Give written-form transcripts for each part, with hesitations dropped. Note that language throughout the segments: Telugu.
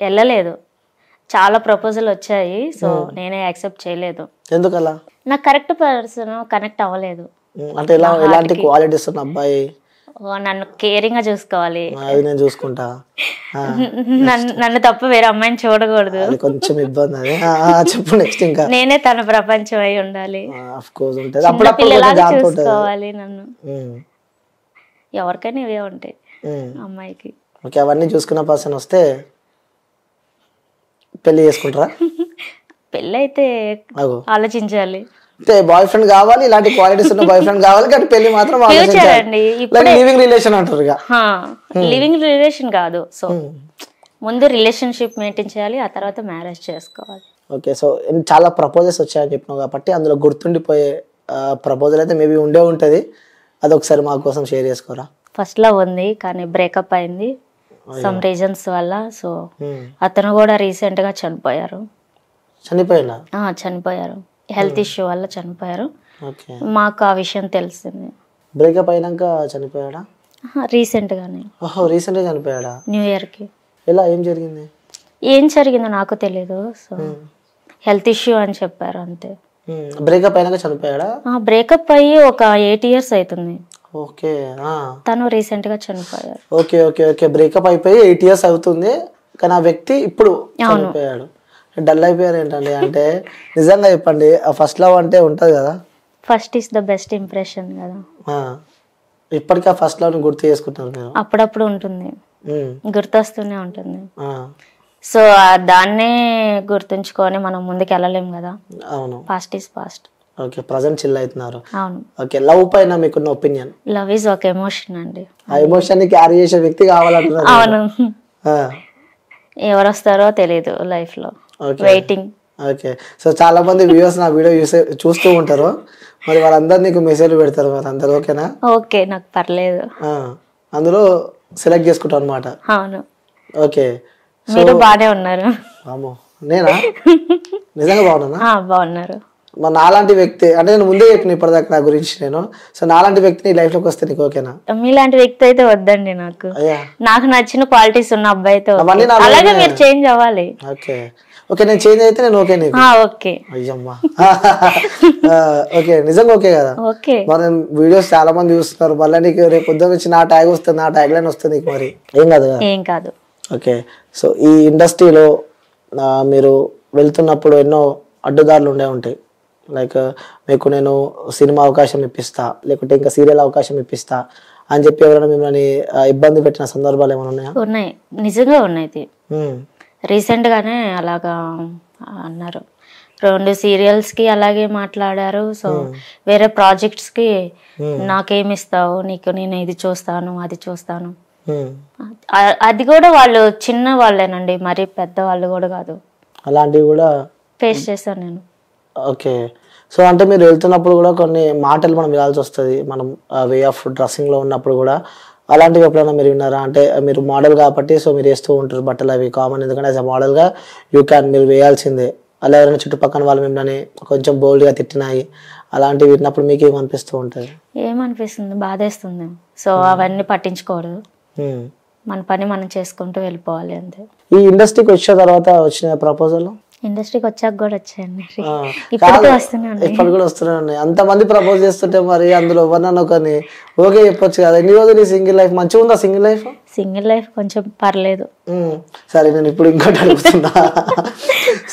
వెళ్ళలేదు. చాలా ప్రపోజల్ వచ్చాయి. సో నేనే యాక్సెప్ట్ చేయలేదు. ఎందుకలా? నాకు కరెక్ట్ పర్సన్ కనెక్ట్ అవ్వలేదు. అంటే ఎలాంటి క్వాలిటీస్ ఉన్న అబ్బాయి? నన్ను కేరింగ్ గా చూసుకోవాలి. అది నేను చూసుకుంటా. నన్ను తప్ప వేరే అమ్మాయిని చూడకూడదు. కొంచెం ఇబ్బంది అది. చెప్పు నెక్స్ట్. ఇంకా నేనే తన ప్రపంచం అయి ఉండాలి. ఆఫ్ కోర్స్ ఉంటది. అప్పుడప్పుడు చూసుకోవాలి నన్ను. ఎవరికైనా ఇవే ఉంటాయి అమ్మాయికి. ఓకే, అవన్నీ చూసుకున్న పర్సన్ వస్తే పెళ్లి చేసుకుంటారా? పెళ్ళి అయితే ఆలోచించాలి. బాయ్ ఫ్రెండ్ కావాలి, ఇలాంటి క్వాలిటీస్ ఉన్న బాయ్ ఫ్రెండ్ కావాలి, కానీ పెళ్లి మాత్రం లివింగ్ రిలేషన్ అంటారు. లివింగ్ రిలేషన్ కాదు. సో ముందు రిలేషన్షిప్ మెయింటైన్ చేయాలి, ఆ తర్వాత మ్యారేజ్ చేసుకోవాలి. ఓకే, సో చాలా ప్రపోజల్స్ వచ్చాయని చెప్పినావు కాబట్టి అందులో గుర్తుండిపోయే ప్రపోజల్ అయితే మేబీ ఉండే ఉంటది. అది ఒకసారి మా కోసం షేర్ చేసుకోరా. ఫస్ట్ లో ఉంది, కానీ బ్రేకప్ అయింది సమ్ రీజన్స్ వల్ల. సో అతను కూడా రీసెంట్ గా చనిపోయారు. చనిపోయారు హెల్త్ ఇష్యూ వల్ల చనిపోయారు. మాకు ఆ విషయం తెలిసింది. బ్రేకప్ అయినాక చనిపోయాడా? రీసెంట్ గానే. రీసెంట్ గా చనిపోయాడా? న్యూ ఇయర్ కి. ఎలా, ఏం జరిగింది? ఏం జరిగిందో నాకు తెలియదు. సో హెల్త్ ఇష్యూ అని చెప్పారు అంతే. బ్రేకప్ అయినాక చనిపోయాడా? బ్రేకప్ అయ్యి ఒక 8 years అవుతుంది. ఓకే, తను రీసెంట్ గా చనిపోయారు. ఓకే ఓకే ఓకే బ్రేకప్ అయిపోయి 8 years అవుతుంది, కానీ ఆ వ్యక్తి ఇప్పుడు చనిపోయాడు. డల్ అయిపోయారు ఏంటండి? అంటే నిజంగా చెప్పండి, ఫస్ట్ లవ్ అంటే ఉంటది కదా, first is the best impression కదా. ఇప్పటికీ ఆ ఫస్ట్ లవ్ ని గుర్తు చేసుకుంటారు మీరు? అప్పుడప్పుడు ఉంటుంది, గుర్తొస్తూనే ఉంటుంది. సో దాన్నే గుర్తుంచుకొని మనం ముందుకు వెళ్ళలేం కదా. అవును, past is past. Okay, present chill అవుతున్నారు. అవును. ఓకే, లవ్ పైన మీకున్న ఒపీనియన్? లవ్ ఈజ్ ఒక ఎమోషన్ అండి. ఆ ఎమోషన్ ని క్యారీ చేసే వ్యక్తి కావాలంటున్నారు. అవును, ఎవరు వస్తారో తెలియదు లైఫ్ లో, వెయిటింగ్. ఓకే, సో చాలా మంది వ్యూవర్స్ నా వీడియో చూస్తూ ఉంటారు, మరి వాళ్ళందరూ నీకు మెసేజ్ పెడతారు, మరి అందరు ఓకేనా? ఓకే, నాకు పర్లేదు. అందులో సెలెక్ట్ చేసుకుంటాం అన్నమాట. అవును. ఓకే, మీరు బానే ఉన్నారు. నేనా? నిజంగా బాగున్నా? బాగున్నారు. మరి నాలాంటి వ్యక్తి అంటే నేను ముందే చెప్పిన ఇప్పటిదాకా నా గురించి నేను. సో నాలాంటి వ్యక్తి నీ లైఫ్ లోకి వస్తే నీకు ఓకేనా? మీలాంటి వ్యక్తి అయితే వద్దండి నాకు. నాకు నచ్చిన క్వాలిటీస్ ఉన్న అబ్బాయి అయితే అలాగే మీరు చేంజ్ అవ్వాలి. ఓకే ఓకే, నేను చేంజ్ అయితే నేను ఓకే నీకు? ఓకే. అయ్యమ్మా, ఓకే, నిజంగా ఓకే కదా? ఓకే. మరి వీడియోస్ చాలా మంది చూస్తున్నారు, మళ్ళీ నీకు రేపు పొద్దున్న నుంచి నా ట్యాగ్ వస్తుంది, నా ట్యాగ్ లైన్ వస్తుంది నీకు, మరి ఏం కాదు? ఏం కాదు. ఓకే, సో ఈ ఇండస్ట్రీలో మీరు వెళ్తున్నప్పుడు ఎన్నో అడ్డుదారులు ఉండే ఉంటాయి. లైక్ మీకు నేను సినిమా అవకాశం ఇప్పిస్తా, లేకుంటే ఇంకా సీరియల్ అవకాశం ఇప్పిస్తా అని చెప్పి ఎవరైనా మిమ్మల్ని ఇబ్బంది పెట్టిన సందర్భాలు ఏమైనా ఉన్నాయా? ఉన్నాయి, నిజంగా ఉన్నాయి. రీసెంట్ గానే అలాగా అన్నారు. 2 సీరియల్స్ కి అలాగే మాట్లాడారు. సో వేరే ప్రాజెక్ట్స్ కి నాకేమిస్తావు, నీకు నేను ఇది చూస్తాను అది చూస్తాను. అది కూడా వాళ్ళు చిన్న వాళ్ళేనండి, మరి పెద్ద వాళ్ళు కూడా కాదు. అలాంటివి కూడా ఫేస్ చేశాను నేను. ఓకే, సో అంటే మీరు వెళ్తున్నప్పుడు కూడా కొన్ని మాటలు మనం వినాల్సి వస్తుంది, మనం వే ఆఫ్ డ్రెస్సింగ్ లో ఉన్నప్పుడు కూడా. అలాంటివి ఎప్పుడైనా మీరు విన్నారా? అంటే మీరు మోడల్ కాబట్టి సో మీరు వేస్తూ ఉంటారు బట్టలు, అవి కామన్, ఎందుకంటే యాజ్ అ మోడల్ గా మీరు వేయాల్సిందే. అలా ఎవరైనా చుట్టుపక్కల వాళ్ళు మిమ్మల్ని కొంచెం బోల్డ్ గా తిట్టినాయి, అలాంటివి విన్నప్పుడు మీకు ఏమనిపిస్తూ ఉంటుంది? ఏమనిపిస్తుంది? బాధేస్తుంది. సో అవన్నీ పట్టించుకోవద్దు, మన పని మనం చేసుకుంటూ వెళ్ళిపోవాలి అంతే. ఈ ఇండస్ట్రీకి వచ్చిన తర్వాత వచ్చిన ప్రపోజల్? ఇండస్ట్రీకి వచ్చాక కూడా వచ్చాయండి, ఇప్పటికీ వస్తూనే ఉన్నాయి. అంతమంది ప్రపోజ్ చేస్తుంటే మరి అందులో ఎవరన్నా ఒకరిని ఓకే చెప్పొచ్చు కదా. ఎన్ని రోజులు ఈ సింగిల్ లైఫ్ మంచిగా ఉందా? Single life? సింగిల్ లైఫ్ కొంచెం పర్లేదు. సరే, నేను ఇప్పుడు ఇంకోటి అడుగుతున్నా.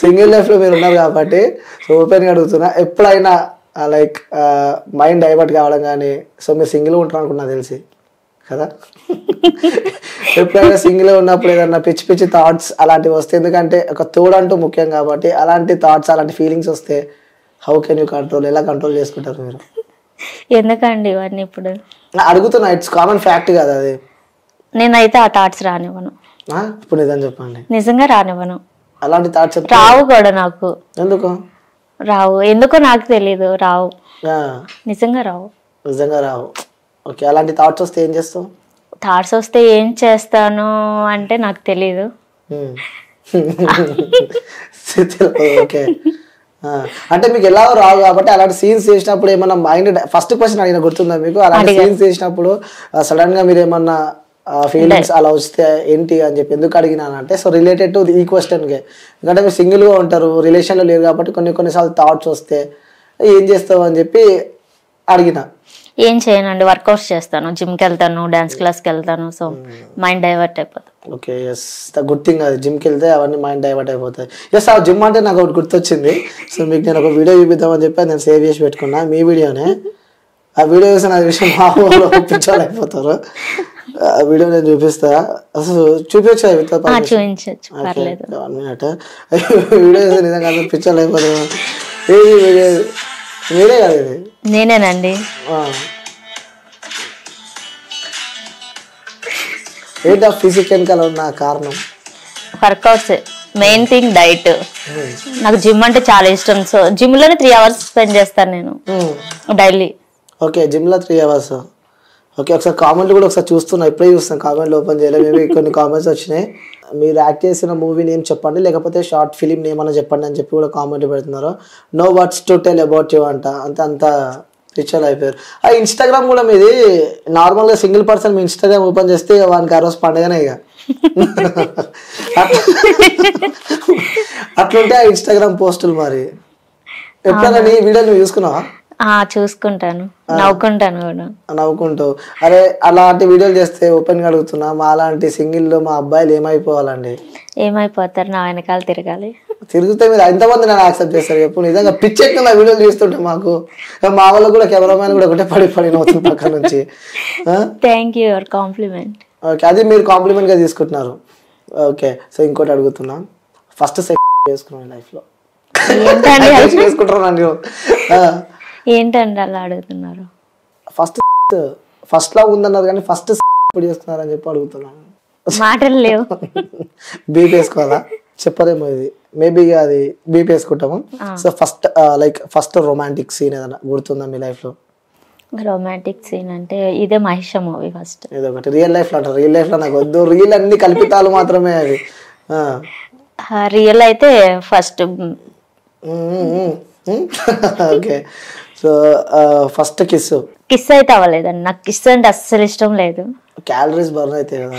సింగిల్ లైఫ్ లో మీరు ఉన్నారు కాబట్టి సో ఓపెన్ గా అడుగుతున్నా, ఎప్పుడైనా లైక్ మైండ్ డైవర్ట్ కావడం కానీ, సో మీరు సింగిల్ ఉంటారు అనుకున్నా తెలిసి కదా, ఎప్పుడైనా సింగిల్ ఉన్నప్పుడు ఏదన్నా పిచ్చి పిచ్చి థాట్స్ అలాంటివి వస్తే, ఎందుకంటే ఒక తోడంటూ ముఖ్యం కాబట్టి, అలాంటి థాట్స్ అలాంటి ఫీలింగ్స్ వస్తే హౌ కెన్ యూ కంట్రోల్, ఎలా కంట్రోల్ చేసుకుంటారు మీరు? ఎందుకండి ఇవన్నీ ఇప్పుడు అడుగుతున్నా, ఇట్స్ కామన్ ఫ్యాక్ట్ కదా అది. నేనైతే ఆ థాట్స్ రానివ్వను. ఇప్పుడు నిజం చెప్పండి. నిజంగా రానివ్వను. అలాంటి థాట్స్ రావు కూడా నాకు. ఎందుకు రావు? ఎందుకో నాకు తెలీదు, రావు. నిజంగా రావు. నిజంగా రావు. ఓకే, అలాంటి థాట్స్ వస్తే ఏం చేస్తావు? థాట్స్ వస్తే ఏం చేస్తాను అంటే నాకు తెలీదు. ఓకే, అంటే మీకు ఎలా రావు కాబట్టి అలాంటి సీన్స్ చేసినప్పుడు ఏమన్నా మైండ్, ఫస్ట్ క్వశ్చన్ అడిగిన గుర్తుందా మీకు? అలాంటి సీన్స్ చేసినప్పుడు సడన్ గా మీరు ఏమన్నా ఫీలింగ్స్ అలా వస్తే ఏంటి అని చెప్పి ఎందుకు అడిగినానంటే, సో రిలేటెడ్ టు ఈ క్వశ్చన్కే. ఎందుకంటే మీరు సింగిల్గా ఉంటారు, రిలేషన్లో లేరు కాబట్టి కొన్నిసార్లు థాట్స్ వస్తే ఏం చేస్తావు అని చెప్పి అడిగిన. ఏం చేయనండి, వర్కౌట్స్ చేస్తాను, జిమ్కి వెళ్తాను, డాన్స్ క్లాస్కి వెళ్తాను. సో మైండ్ డైవర్ట్ అయిపోతుంది. Okay, yes, good thing. అది జిమ్కి వెళ్తే అవన్నీ మైండ్ డైవర్ట్ అయిపోతాయి. ఎస్, ఆ జిమ్ అంటే నాకు ఒకటి గుర్తొచ్చింది. సో మీకు నేను ఒక వీడియో చూపిద్దామని చెప్పి నేను సేవ్ చేసి పెట్టుకున్నా, మీ వీడియోనే. ఆ వీడియో చూసి నా విషయం మా ఊళ్ళో ఒప్పించాలైపోతారు. ఆ వీడియో నేను చూపిస్తా. అసలు చూపించా చూపించచ్చు, పర్లేదు. 1 minute. వీడియో చూసి నిజంగా పిచ్చాలైపోతారు. ఏది వీడియో? మీరే కదా ఇది? నేనేనండి. ఏంటి ఆ ఫిజికల్ ఉన్న కారణం? Workouts, main thing diet. నాకు జిమ్ అంటే చాలా ఇష్టం. సో జిమ్ లోనే 3 hours స్పెండ్ చేస్తాను నేను డైలీ. ఓకే, జిమ్ లో 3 hours. ఓకే, ఒకసారి కామెంట్ కూడా ఒకసారి చూస్తున్నా, ఇప్పుడే చూస్తాను, కామెంట్లు ఓపెన్ చేయలేదు. మేబీ కొన్ని కామెంట్స్ వచ్చినాయి. మీరు యాక్ట్ చేసిన మూవీ నేమ్ చెప్పండి, లేకపోతే షార్ట్ ఫిలిం నేమ్ అని చెప్పండి అని చెప్పి కూడా కామెంట్ పెడుతున్నారు. No words to tell about you అంట. అంత రిచువల్ అయిపోయారు. ఆ ఇన్స్టాగ్రామ్ కూడా మీది నార్మల్గా సింగిల్ పర్సన్ మీ ఇన్స్టాగ్రామ్ ఓపెన్ చేస్తే వానికి ఆ రోజు పండుగనే ఇక. అట్లుంటే ఆ ఇన్స్టాగ్రామ్ పోస్టులు. మరి ఎప్పుడైనా నీ వీడియో నువ్వు చూసుకున్నావా? చూసుకుంటాను, నవ్వుకుంటాను కూడా. నవ్వుకుంటూ అరే అలాంటి వీడియోలు చేస్తే ఓపెన్ గా అడుగుతున్నా, మా అలాంటి సింగిల్ లో మా అబ్బాయిలు ఏమైపోవాలండి? ఏమైపోతారు, నా వెనకాల తిరగాలి. తిరిగితే మీరు ఎంతమంది నన్ను యాక్సెప్ట్ చేస్తారు చెప్పు? నిజంగా పిచ్చెక్కిన వీడియోలు చూస్తుంటే మాకు, మా వాళ్ళు కూడా కెమెరామ్యాన్ కూడా ఒకటే పడి నవ్వుతుంది పక్క నుంచి. Thank you your compliment. Okay, అది మీరు కాంప్లిమెంట్ గా తీసుకుంటున్నారు. ఓకే, సో ఇంకోటి అడుగుతున్నా, ఫస్ట్ చేసుకున్నాను లైఫ్ లో చేసుకుంటారు. ఏంటండి అలా అడుగుతున్నారు? ఫస్ట్ లా ఉందన్నారు కానీ ఫస్ట్ ఇప్పుడు చేసుకున్నారని చెప్పి అడుగుతున్నాను. మాటలు లేవు. బీప్ వేసుకోవాలా? చెప్పలేమో ఇది, మేబీ అది బీప్ వేసుకుంటాము. సో ఫస్ట్ రొమాంటిక్ సీన్ ఏదైనా గుర్తుందా మీ లైఫ్ లో? రొమాంటిక్ సీన్ అంటే ఇదే మహిష మూవీ. ఫస్ట్ ఏదో ఒకటి రియల్ లైఫ్ లో అంటారు. రియల్ లైఫ్ లో నాకు వద్దు, రియల్ అన్ని కల్పితాలు మాత్రమే అవి. రియల్ అయితే first. Okay, so first kiss అయితే అవ్వలేదండి. నాకు కిస్ అంటే అస్సలు ఇష్టం లేదు. క్యాలరీస్ బర్న్ అయితే కదా.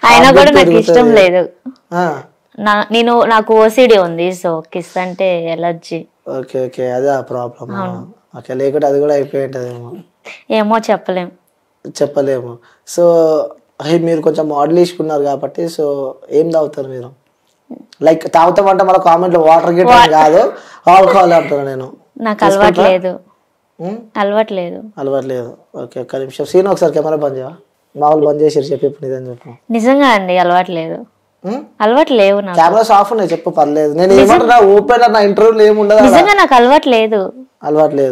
అయినా కూడా నాకు ఇష్టం లేదు. నాకు ఓసిడి ఉంది, సో కిస్ అంటే ఎలర్జీ. ఓకే ఓకే, అదే ఆ ప్రాబ్లమ్. ఓకే, లేకుంటే అది కూడా అయిపోయి ఉంటదేమో. ఏమో చెప్పలేము. సో మీరు కొంచెం మోడల్ వేసుకున్నారు కాబట్టి, సో ఏం తాగుతారు మీరు? లైక్ తాగుతామంటే మన కామెంట్ లో వాటర్ గిట్ కాదు, ఆల్కహాల్ అంటారు. నేను నాకు అలవాట్లేదు. ఓకే, ఒక్క నిమిషం సీన్ ఒకసారి కెమెరా బంద్ చేయవా? మామూలు బంద్ చేసి చెప్పి నిజం చెప్పు. నిజంగా అండి అలవాట్లేదు. అలవాట్లేవు. కెమెరాస్ ఆఫ్ ఉన్నాయి, చెప్పు పర్లేదు. నేను ఏమంటున్నా, ఓపెన్ నా ఇంటర్వ్యూలో ఏముండదు. నిజంగా నాకు అలవాట్లేదు.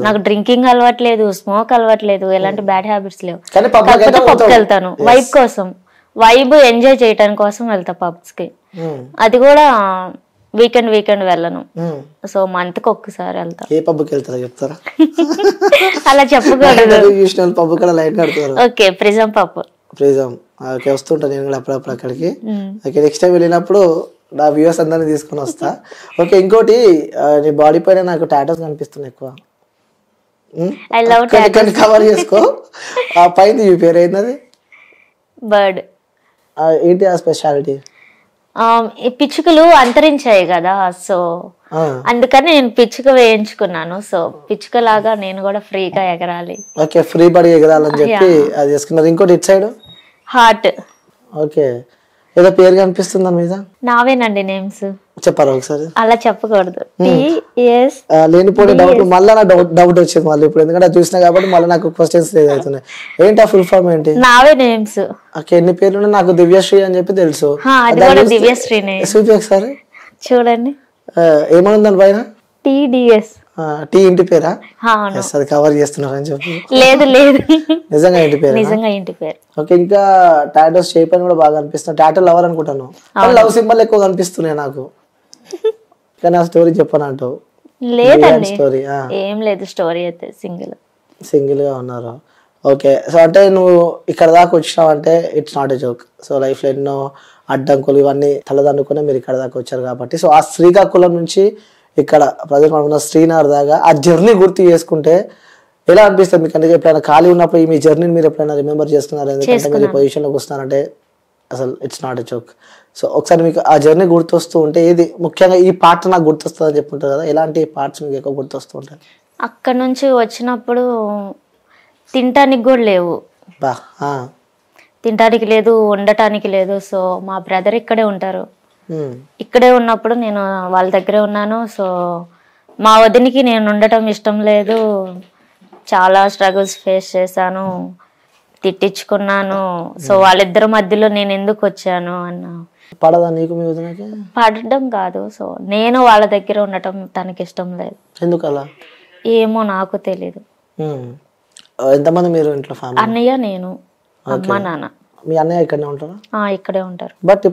నాకు డ్రింకింగ్ అలవాట్లేదు, స్మోక్ అలవాట్లేదు, ఎలాంటి బ్యాడ్ హ్యాబిట్స్ లేవు. పబ్కి వెళ్తాను వైబ్ కోసం, వైబ్ ఎంజాయ్ చేయడానికి కోసం వెళ్తా పబ్స్ కి. అది కూడా వీకెండ్ వెళ్ళను. సో మంత్ కి ఒక్కసారి వెళ్తా. ఏ పబ్కి వెళ్తారా చెప్తారా? అలా చెప్పకూడదు. పబ్ కూడా లైట్ కడతారు. Okay, prism pub. ఓకే, వస్తుంటా నేను కూడా అప్పుడప్పుడు అక్కడికి. ఓకే, నెక్స్ట్ టైం వెళ్ళినప్పుడు నా వ్యూవర్స్ అందరినీ తీసుకొని వస్తా. ఓకే, ఇంకోటి, నీ బాడీ పైన నాకు టాటూస్ కనిపిస్తున్నాయి ఎక్కువ. కవర్ చేసుకో. ఆ పైన ఈ పేరు ఏంటది? బర్డ్. ఏంటి ఆ స్పెషాలిటీ? పిచ్చుకలు అంతరించాయి కదా, సో అందుకని నేను పిచ్చుక వేయించుకున్నాను. సో పిచ్చుక లాగా నేను కూడా ఫ్రీగా ఎగరాలి. ఓకే, ఫ్రీ బడి ఎగరాలని చెప్పి అది చేసుకున్నారు. ఇంకోటి ఇట్ సైడ్ హార్ట్. ఓకే, ఏదో పేరు కనిపిస్తుందా మీద? నావేనండి నేమ్స్. చెప్పారా ఒకసారి? అలా చెప్పకూడదు. లేనిపోయిన డౌట్ మళ్ళీ నా డౌట్ వచ్చింది మళ్ళీ ఇప్పుడు, ఎందుకంటే చూసినా కాబట్టి మళ్ళీ నాకు క్వశ్చన్స్ అవుతున్నాయి. ఏంటి ఆ ఫుల్ ఫామ్ ఏంటి? నావే నేమ్స్. ఓకే, ఎన్ని పేర్లు? నాకు దివ్యశ్రీ అని చెప్పి తెలుసు. దివ్యశ్రీనే. చూపి ఒకసారి చూడండి. ఏమన్నా దాని పైన? TDS. టీ ఇంటి పేరా? అది కవర్ చేస్తున్నారు అని చెప్పి. లేదు నిజంగా ఇంటి పేరు? నిజంగా ఇంటి పేరు. ఓకే, ఇంకా టాటోస్ షేప్ అని కూడా బాగా అనిపిస్తుంది. టాటో లవర్ అనుకుంటాను, లవ్ సింబల్ ఎక్కువ కనిపిస్తున్నాయి నాకు. కానీ ఆ స్టోరీ చెప్పనంటావు? లేదండి, ఏం లేదు. స్టోరీ అయితే సింగిల్ గా ఉన్నారు. ఓకే, సో అంటే నువ్వు ఇక్కడ దాకా వచ్చినావు అంటే it's not a joke. So life లో ఎన్నో అడ్డంకులు ఇవన్నీ తలదన్నుకునే మీరు ఇక్కడ దాకా వచ్చారు కాబట్టి, సో ఆ శ్రీకాకుళం నుంచి ఇక్కడ ప్రజెంట్ మనకున్న శ్రీనగర్ దాకా ఆ జర్నీ గుర్తు చేసుకుంటే ఎలా అనిపిస్తుంది మీకు? అంటే ఎప్పుడైనా ఖాళీ ఉన్నప్పుడు మీ జర్నీని మీరు ఎప్పుడైనా రిమెంబర్ చేస్తున్నారు? ఎందుకంటే మీరు ఈ పొజిషన్లోకి వస్తున్నారంటే అసలు it's not a joke. So ఒకసారి మీకు ఆ జర్నీ గుర్తొస్తూ ఉంటే ఏది ముఖ్యంగా ఈ పార్ట్ నాకు గుర్తొస్తుంది అని చెప్పుంటారు కదా, ఎలాంటి పార్ట్స్ మీకు ఎక్కువ గుర్తొస్తూ ఉంటాయి? అక్కడ నుంచి వచ్చినప్పుడు తినటానికి కూడా లేవు, బా తినటానికి లేదు, ఉండటానికి లేదు. సో మా బ్రదర్ ఇక్కడే ఉంటారు. ఇక్కడే ఉన్నప్పుడు నేను వాళ్ళ దగ్గరే ఉన్నాను. సో మా వదినికి నేను ఉండటం ఇష్టం లేదు, చాలా స్ట్రగుల్స్ ఫేస్ చేశాను, తిట్టించుకున్నాను. సో వాళ్ళిద్దరి మధ్యలో నేను ఎందుకు వచ్చాను అన్న. పడదా నీకు మీ వదినకి? పడడం కాదు, సో నేను వాళ్ళ దగ్గర ఉండటం తనకి ఇష్టం లేదు. ఎందుకు అలా? ఏమో నాకు తెలీదు. ఎంతమంది మీరు ఇంట్లో ఫ్యామిలీ? అన్నయ్య, నేను, అమ్మ, నాన్న. మీ అన్నయ్య ఇక్కడనే ఉంటారా? ఇక్కడే ఉంటారు. బట్